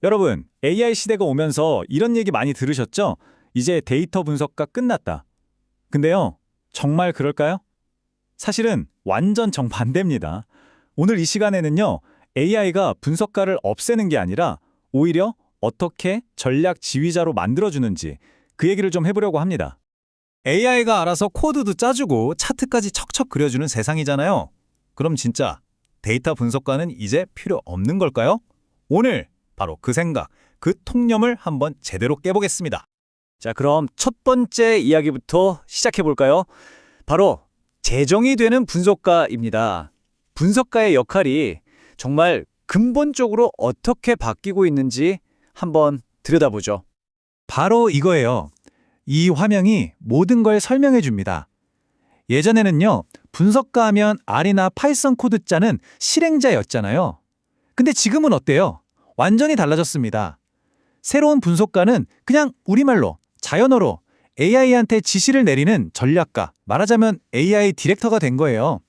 여러분, AI 시대가 오면서 이런 얘기 많이 들으셨죠? 이제 데이터 분석가 끝났다. 근데요, 정말 그럴까요? 사실은 완전 정반대입니다. 오늘 이 시간에는요, AI가 분석가를 없애는 게 아니라 오히려 어떻게 전략 지휘자로 만들어주는지 그 얘기를 좀 해보려고 합니다. AI가 알아서 코드도 짜주고 차트까지 척척 그려주는 세상이잖아요. 그럼 진짜 데이터 분석가는 이제 필요 없는 걸까요? 오늘 바로 그 생각, 그 통념을 한번 제대로 깨보겠습니다. 자, 그럼 첫 번째 이야기부터 시작해 볼까요? 바로 재정이 되는 분석가입니다. 분석가의 역할이 정말 근본적으로 어떻게 바뀌고 있는지 한번 들여다보죠. 바로 이거예요. 이 화면이 모든 걸 설명해 줍니다. 예전에는요, 분석가 하면 R이나 파이썬 코드 짜는 실행자였잖아요. 근데 지금은 어때요? 완전히 달라졌습니다. 새로운 분석가는 그냥 우리말로, 자연어로 AI한테 지시를 내리는 전략가, 말하자면 AI 디렉터가 된 거예요.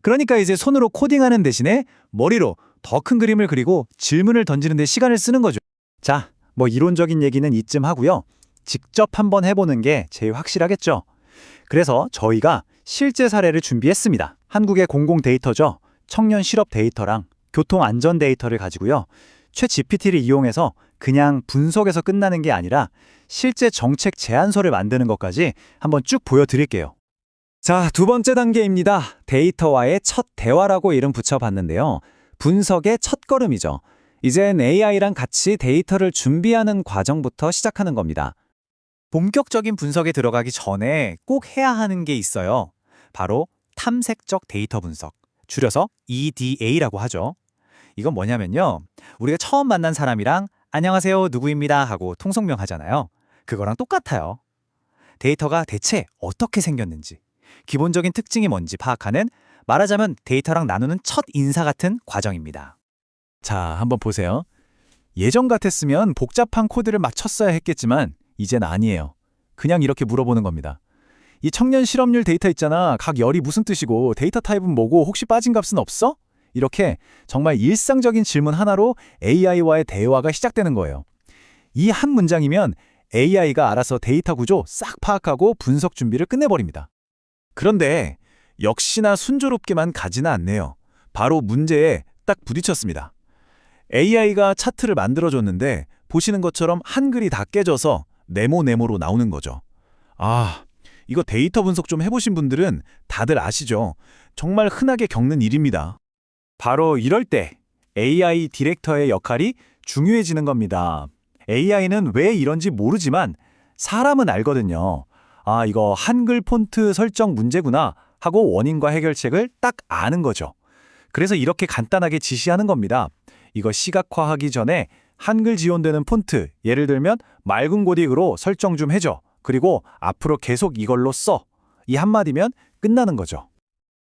그러니까 이제 손으로 코딩하는 대신에 머리로 더 큰 그림을 그리고 질문을 던지는 데 시간을 쓰는 거죠. 자, 뭐 이론적인 얘기는 이쯤 하고요. 직접 한번 해보는 게 제일 확실하겠죠. 그래서 저희가 실제 사례를 준비했습니다. 한국의 공공 데이터죠. 청년 실업 데이터랑 교통 안전 데이터를 가지고요. 챗 GPT를 이용해서 그냥 분석에서 끝나는 게 아니라 실제 정책 제안서를 만드는 것까지 한번 쭉 보여드릴게요. 자, 두 번째 단계입니다. 데이터와의 첫 대화라고 이름 붙여봤는데요. 분석의 첫걸음이죠. 이젠 AI랑 같이 데이터를 준비하는 과정부터 시작하는 겁니다. 본격적인 분석에 들어가기 전에 꼭 해야 하는 게 있어요. 바로 탐색적 데이터 분석, 줄여서 EDA라고 하죠. 이건 뭐냐면요. 우리가 처음 만난 사람이랑 안녕하세요, 누구입니다 하고 통성명 하잖아요. 그거랑 똑같아요. 데이터가 대체 어떻게 생겼는지, 기본적인 특징이 뭔지 파악하는, 말하자면 데이터랑 나누는 첫 인사 같은 과정입니다. 자, 한번 보세요. 예전 같았으면 복잡한 코드를 막 쳤어야 했겠지만 이젠 아니에요. 그냥 이렇게 물어보는 겁니다. 이 청년 실업률 데이터 있잖아. 각 열이 무슨 뜻이고 데이터 타입은 뭐고 혹시 빠진 값은 없어? 이렇게 정말 일상적인 질문 하나로 AI와의 대화가 시작되는 거예요. 이 한 문장이면 AI가 알아서 데이터 구조 싹 파악하고 분석 준비를 끝내버립니다. 그런데 역시나 순조롭게만 가지는 않네요. 바로 문제에 딱 부딪혔습니다. AI가 차트를 만들어줬는데 보시는 것처럼 한글이 다 깨져서 네모네모로 나오는 거죠. 아, 이거 데이터 분석 좀 해보신 분들은 다들 아시죠? 정말 흔하게 겪는 일입니다. 바로 이럴 때 AI 디렉터의 역할이 중요해지는 겁니다. AI는 왜 이런지 모르지만 사람은 알거든요. 아, 이거 한글 폰트 설정 문제구나 하고 원인과 해결책을 딱 아는 거죠. 그래서 이렇게 간단하게 지시하는 겁니다. 이거 시각화하기 전에 한글 지원되는 폰트, 예를 들면 맑은 고딕으로 설정 좀 해줘. 그리고 앞으로 계속 이걸로 써. 이 한마디면 끝나는 거죠.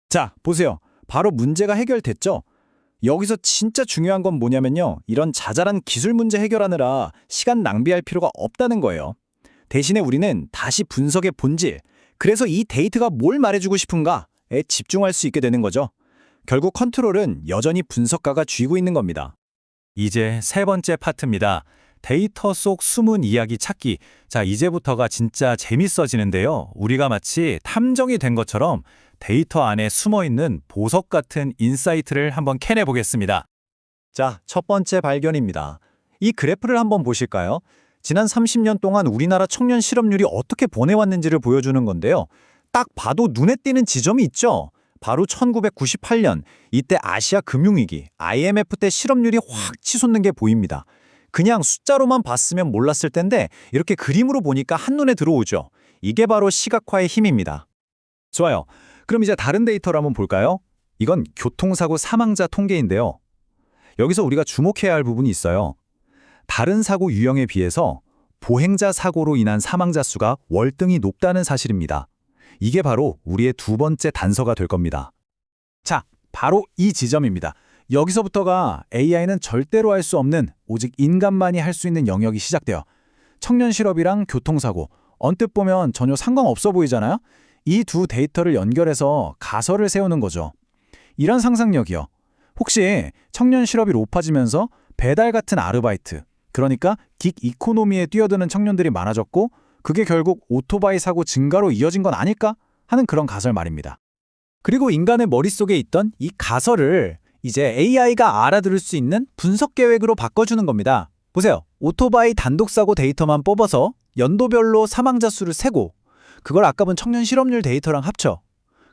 자, 보세요. 바로 문제가 해결됐죠? 여기서 진짜 중요한 건 뭐냐면요. 이런 자잘한 기술 문제 해결하느라 시간 낭비할 필요가 없다는 거예요. 대신에 우리는 다시 분석의 본질, 그래서 이 데이터가 뭘 말해주고 싶은가에 집중할 수 있게 되는 거죠. 결국 컨트롤은 여전히 분석가가 쥐고 있는 겁니다. 이제 세 번째 파트입니다. 데이터 속 숨은 이야기 찾기. 자, 이제부터가 진짜 재밌어지는데요. 우리가 마치 탐정이 된 것처럼 데이터 안에 숨어있는 보석 같은 인사이트를 한번 캐내보겠습니다. 자, 첫 번째 발견입니다. 이 그래프를 한번 보실까요? 지난 30년 동안 우리나라 청년 실업률이 어떻게 변해왔는지를 보여주는 건데요. 딱 봐도 눈에 띄는 지점이 있죠? 바로 1998년, 이때 아시아 금융위기, IMF 때 실업률이 확 치솟는 게 보입니다. 그냥 숫자로만 봤으면 몰랐을 텐데 이렇게 그림으로 보니까 한눈에 들어오죠. 이게 바로 시각화의 힘입니다. 좋아요. 그럼 이제 다른 데이터를 한번 볼까요? 이건 교통사고 사망자 통계인데요. 여기서 우리가 주목해야 할 부분이 있어요. 다른 사고 유형에 비해서 보행자 사고로 인한 사망자 수가 월등히 높다는 사실입니다. 이게 바로 우리의 두 번째 단서가 될 겁니다. 자, 바로 이 지점입니다. 여기서부터가 AI는 절대로 할 수 없는 오직 인간만이 할 수 있는 영역이 시작돼요. 청년 실업이랑 교통사고, 언뜻 보면 전혀 상관없어 보이잖아요? 이 두 데이터를 연결해서 가설을 세우는 거죠. 이런 상상력이요. 혹시 청년 실업이 높아지면서 배달 같은 아르바이트, 그러니까 긱 이코노미에 뛰어드는 청년들이 많아졌고 그게 결국 오토바이 사고 증가로 이어진 건 아닐까 하는 그런 가설 말입니다. 그리고 인간의 머릿속에 있던 이 가설을 이제 AI가 알아들을 수 있는 분석 계획으로 바꿔주는 겁니다. 보세요. 오토바이 단독 사고 데이터만 뽑아서 연도별로 사망자 수를 세고 그걸 아까 본 청년 실업률 데이터랑 합쳐.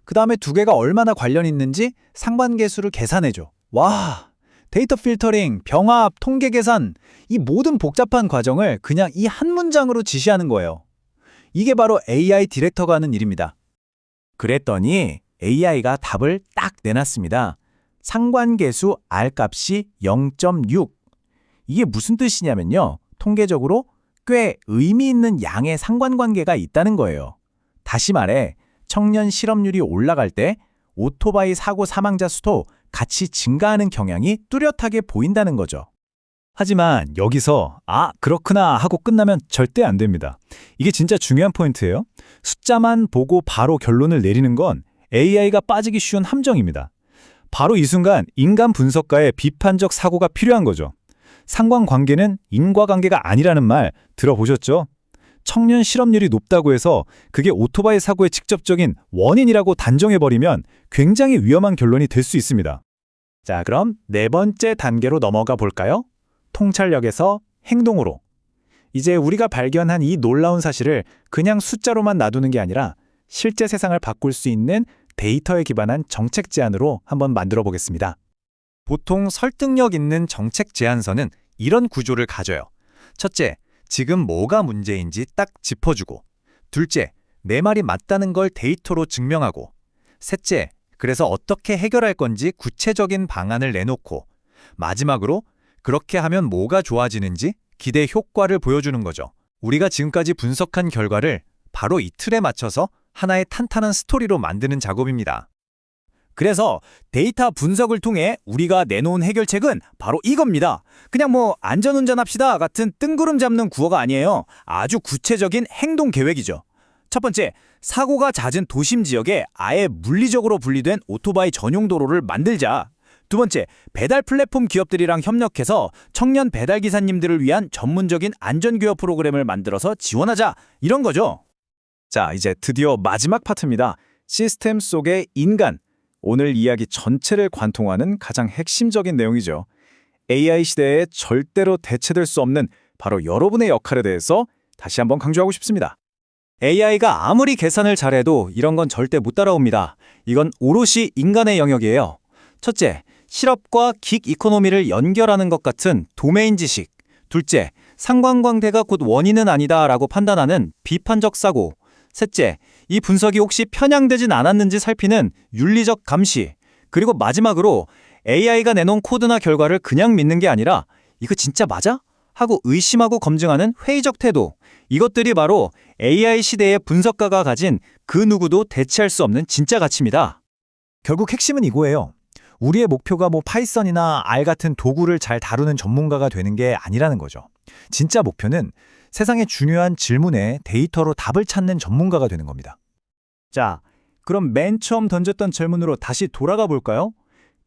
그 다음에 두 개가 얼마나 관련이 있는지 상관계수를 계산해줘. 와, 데이터 필터링, 병합, 통계 계산, 이 모든 복잡한 과정을 그냥 이 한 문장으로 지시하는 거예요. 이게 바로 AI 디렉터가 하는 일입니다. 그랬더니 AI가 답을 딱 내놨습니다. 상관계수 R값이 0.6. 이게 무슨 뜻이냐면요. 통계적으로 꽤 의미 있는 양의 상관관계가 있다는 거예요. 다시 말해 청년 실업률이 올라갈 때 오토바이 사고 사망자 수도 같이 증가하는 경향이 뚜렷하게 보인다는 거죠. 하지만 여기서 그렇구나 하고 끝나면 절대 안 됩니다. 이게 진짜 중요한 포인트예요. 숫자만 보고 바로 결론을 내리는 건 AI가 빠지기 쉬운 함정입니다. 바로 이 순간 인간 분석가의 비판적 사고가 필요한 거죠. 상관관계는 인과관계가 아니라는 말 들어보셨죠? 청년 실업률이 높다고 해서 그게 오토바이 사고의 직접적인 원인이라고 단정해버리면 굉장히 위험한 결론이 될 수 있습니다. 자, 그럼 네 번째 단계로 넘어가 볼까요? 통찰력에서 행동으로. 이제 우리가 발견한 이 놀라운 사실을 그냥 숫자로만 놔두는 게 아니라 실제 세상을 바꿀 수 있는 데이터에 기반한 정책 제안으로 한번 만들어 보겠습니다. 보통 설득력 있는 정책 제안서는 이런 구조를 가져요. 첫째, 지금 뭐가 문제인지 딱 짚어주고. 둘째, 내 말이 맞다는 걸 데이터로 증명하고. 셋째, 그래서 어떻게 해결할 건지 구체적인 방안을 내놓고. 마지막으로 그렇게 하면 뭐가 좋아지는지 기대 효과를 보여주는 거죠. 우리가 지금까지 분석한 결과를 바로 이 틀에 맞춰서 하나의 탄탄한 스토리로 만드는 작업입니다. 그래서 데이터 분석을 통해 우리가 내놓은 해결책은 바로 이겁니다. 그냥 안전운전합시다 같은 뜬구름 잡는 구호가 아니에요. 아주 구체적인 행동 계획이죠. 첫 번째, 사고가 잦은 도심 지역에 아예 물리적으로 분리된 오토바이 전용 도로를 만들자. 두 번째, 배달 플랫폼 기업들이랑 협력해서 청년 배달 기사님들을 위한 전문적인 안전교육 프로그램을 만들어서 지원하자. 이런 거죠. 자, 이제 드디어 마지막 파트입니다. 시스템 속의 인간. 오늘 이야기 전체를 관통하는 가장 핵심적인 내용이죠. AI 시대에 절대로 대체될 수 없는 바로 여러분의 역할에 대해서 다시 한번 강조하고 싶습니다. AI가 아무리 계산을 잘해도 이런 건 절대 못 따라옵니다. 이건 오롯이 인간의 영역이에요. 첫째, 실업과 긱 이코노미를 연결하는 것 같은 도메인 지식. 둘째, 상관관계가 곧 원인은 아니다라고 판단하는 비판적 사고. 셋째, 이 분석이 혹시 편향되진 않았는지 살피는 윤리적 감시. 그리고 마지막으로 AI가 내놓은 코드나 결과를 그냥 믿는 게 아니라 이거 진짜 맞아? 하고 의심하고 검증하는 회의적 태도. 이것들이 바로 AI 시대의 분석가가 가진 그 누구도 대체할 수 없는 진짜 가치입니다. 결국 핵심은 이거예요. 우리의 목표가 파이썬이나 R 같은 도구를 잘 다루는 전문가가 되는 게 아니라는 거죠. 진짜 목표는 세상의 중요한 질문에 데이터로 답을 찾는 전문가가 되는 겁니다. 자, 그럼 맨 처음 던졌던 질문으로 다시 돌아가 볼까요?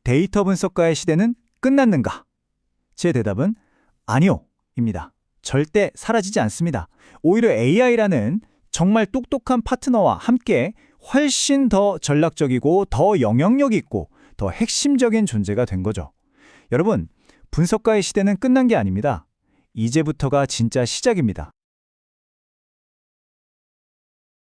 데이터 분석가의 시대는 끝났는가? 제 대답은 아니요, 입니다. 절대 사라지지 않습니다. 오히려 AI라는 정말 똑똑한 파트너와 함께 훨씬 더 전략적이고 더 영향력 있고 더 핵심적인 존재가 된 거죠. 여러분, 분석가의 시대는 끝난 게 아닙니다. 이제부터가 진짜 시작입니다.